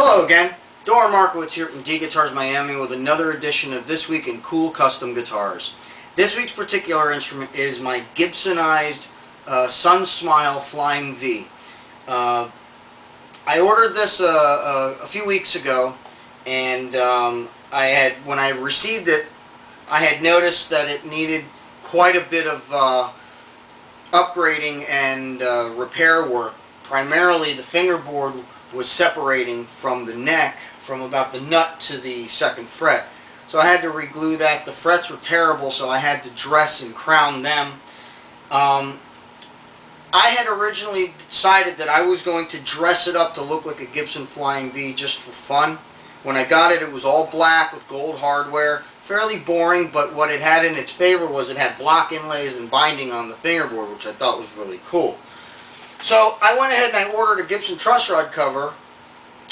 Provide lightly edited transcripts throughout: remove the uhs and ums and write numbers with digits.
Hello again, Doran Markowitz here from D Guitars Miami with another edition of This Week in Cool Custom Guitars. This week's particular instrument is my Gibsonized Sunsmile Flying V. I ordered this a few weeks ago, and when I received it, I had noticed that it needed quite a bit of upgrading and repair work. Primarily, the fingerboard was separating from the neck, from about the nut to the second fret. So I had to reglue that. The frets were terrible, so I had to dress and crown them. I had originally decided that I was going to dress it up to look like a Gibson Flying V just for fun. When I got it, it was all black with gold hardware. Fairly boring, but what it had in its favor was it had block inlays and binding on the fingerboard, which I thought was really cool. So I went ahead and I ordered a Gibson truss rod cover,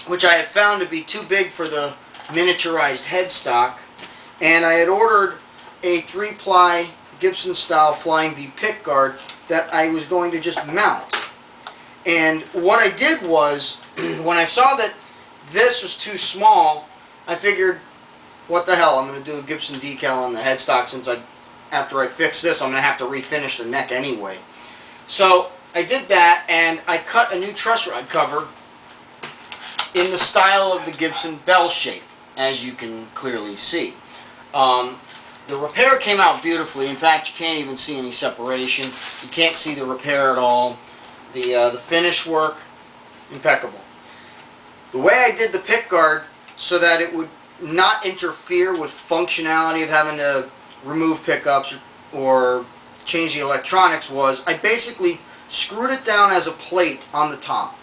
which I had found to be too big for the miniaturized headstock, and I had ordered a 3-ply Gibson style Flying V pickguard that I was going to just mount. And what I did was, when I saw that this was too small, I figured, what the hell, I'm going to do a Gibson decal on the headstock, since after I fix this I'm going to have to refinish the neck anyway. So I did that, and I cut a new truss rod cover in the style of the Gibson bell shape, as you can clearly see. The repair came out beautifully. In fact, you can't even see any separation. You can't see the repair at all. The finish work, impeccable. The way I did the pickguard so that it would not interfere with functionality of having to remove pickups or change the electronics was, I basically screwed it down as a plate on the top.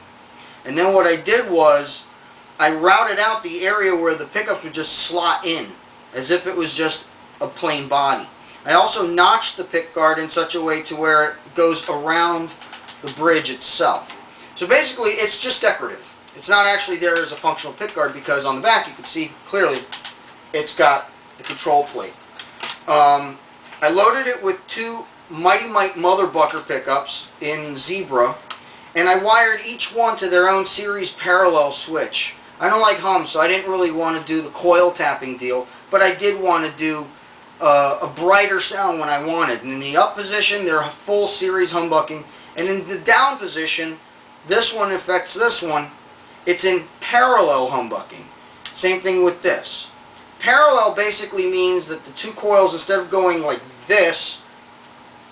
And then what I did was, I routed out the area where the pickups would just slot in, as if it was just a plain body. I also notched the pickguard in such a way to where it goes around the bridge itself. So basically, it's just decorative. It's not actually there as a functional pickguard, because on the back you can see clearly it's got the control plate. I loaded it with two Mighty Mite Mother Bucker pickups in Zebra, and I wired each one to their own series parallel switch. I don't like hum, so I didn't really want to do the coil tapping deal, but I did want to do a brighter sound when I wanted. And in the up position, they're full series humbucking, and in the down position, this one affects this one. It's in parallel humbucking. Same thing with this. Parallel basically means that the two coils, instead of going like this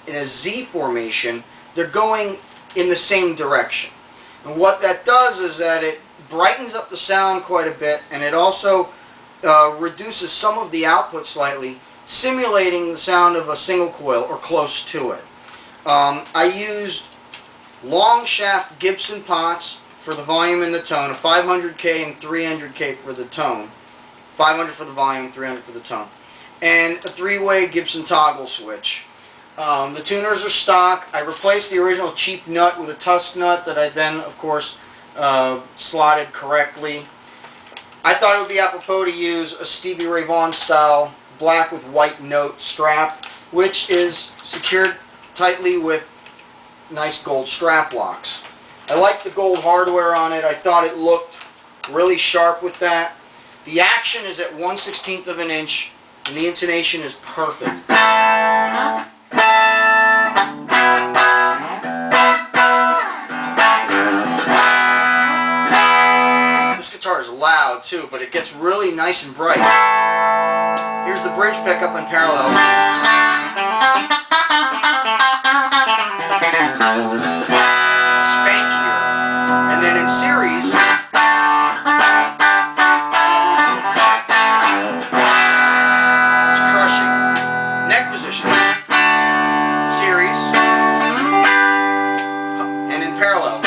in a Z formation, they're going in the same direction. And what that does is that it brightens up the sound quite a bit, and it also reduces some of the output slightly, simulating the sound of a single coil or close to it. I used long shaft Gibson pots for the volume and the tone, a 500K and 300K for the tone. 500 for the volume, 300 for the tone. And a 3-way Gibson toggle switch. The tuners are stock. I replaced the original cheap nut with a tusk nut that I then, of course, slotted correctly. I thought it would be apropos to use a Stevie Ray Vaughan style black with white note strap, which is secured tightly with nice gold strap locks. I like the gold hardware on it. I thought it looked really sharp with that. The action is at 1/16 of an inch, and the intonation is perfect. This guitar is loud too, but it gets really nice and bright. Here's the bridge pickup in parallel. Spankier. And then in series, it's crushing. Neck position. Series. And in parallel.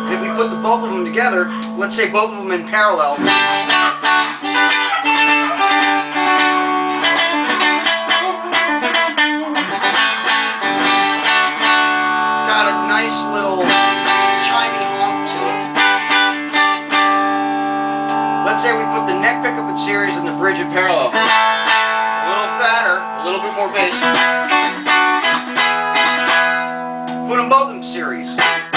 And if we put both of them together, let's say both of them in parallel, nice little chimey honk to it. Let's say we put the neck pickup in series and the bridge in parallel. A little fatter, a little bit more bass. series. That's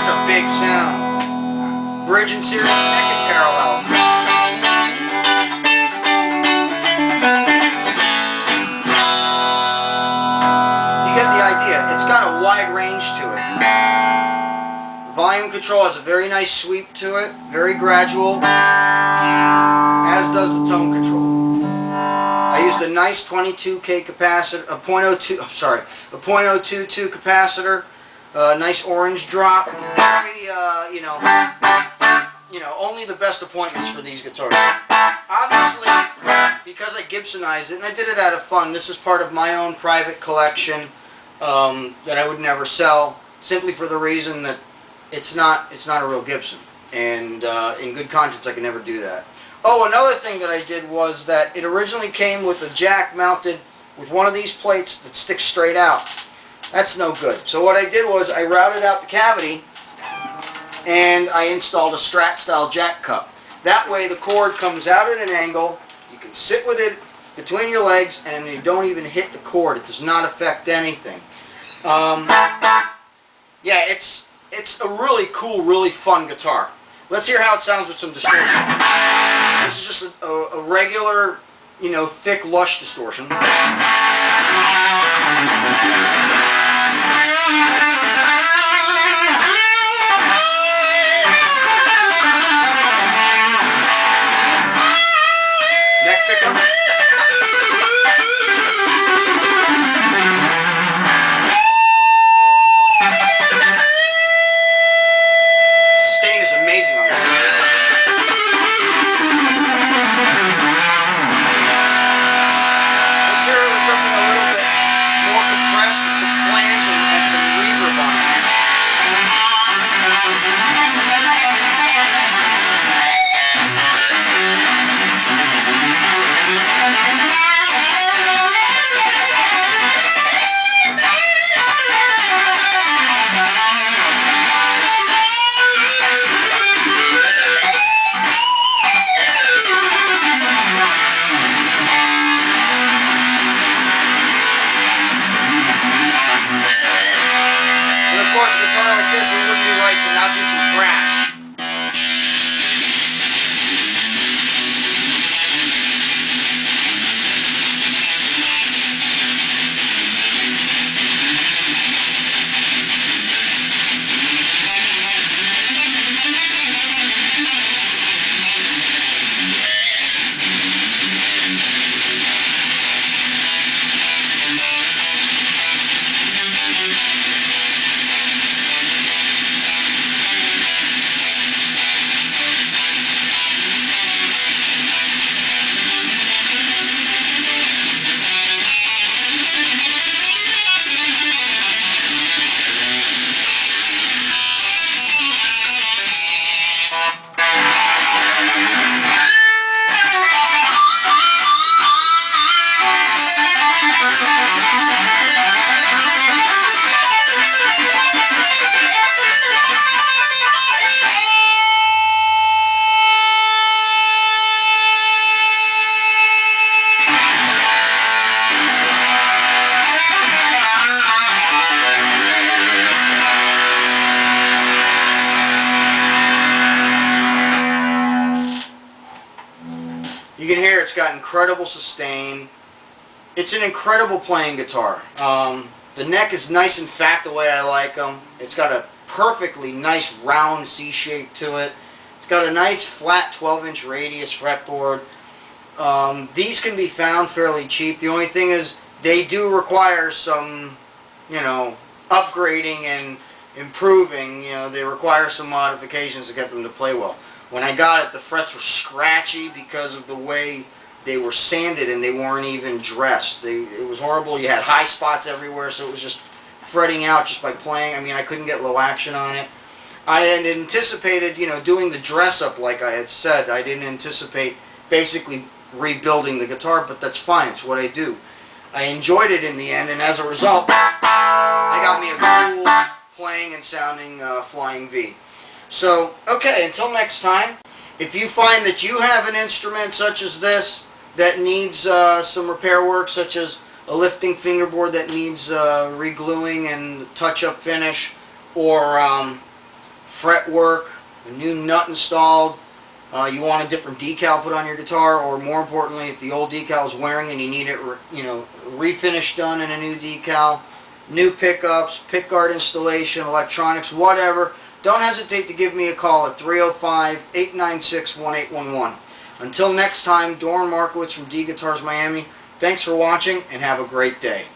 a big sound. Bridge in series, neck and parallel. You get the idea. It's got a wide range to it. Volume control has a very nice sweep to it, very gradual, as does the tone control. I used a nice 22K capacitor, a .022 capacitor, nice orange drop. Very, only the best appointments for these guitars. Obviously, because I Gibsonized it, and I did it out of fun. This is part of my own private collection that I would never sell, simply for the reason that it's not a real Gibson, and in good conscience I could never do that. Oh, another thing that I did was that it originally came with a jack mounted with one of these plates that sticks straight out. That's no good. So what I did was I routed out the cavity and I installed a Strat style jack cup. That way the cord comes out at an angle, you can sit with it between your legs and you don't even hit the cord. It does not affect anything. Yeah, it's a really cool, really fun guitar. Let's hear how it sounds with some distortion. This is just a regular, thick, lush distortion. Neck pickup. Sustain is amazing on this. Let's hear it with something a little bit more compressed with some flange and some reverb on it. Of course, a guitar like this, it wouldn't be right to not do some thrash. You can hear it's got incredible sustain. It's an incredible playing guitar. The neck is nice and fat the way I like them. It's got a perfectly nice round C shape to it. It's got a nice flat 12-inch radius fretboard. These can be found fairly cheap. The only thing is they do require some, upgrading and improving. They require some modifications to get them to play well. When I got it, the frets were scratchy because of the way they were sanded and they weren't even dressed. It was horrible. You had high spots everywhere, so it was just fretting out just by playing. I mean, I couldn't get low action on it. I had anticipated, doing the dress up like I had said. I didn't anticipate basically rebuilding the guitar, but that's fine. It's what I do. I enjoyed it in the end, and as a result, I got me a cool playing and sounding Flying V. So, okay, until next time, if you find that you have an instrument such as this that needs some repair work, such as a lifting fingerboard that needs re-gluing and touch-up finish, or fret work, a new nut installed, you want a different decal put on your guitar, or more importantly, if the old decal is wearing and you need it, refinish done in a new decal, new pickups, pickguard installation, electronics, whatever, don't hesitate to give me a call at 305-896-1811. Until next time, Doran Markowitz from D Guitars Miami. Thanks for watching and have a great day.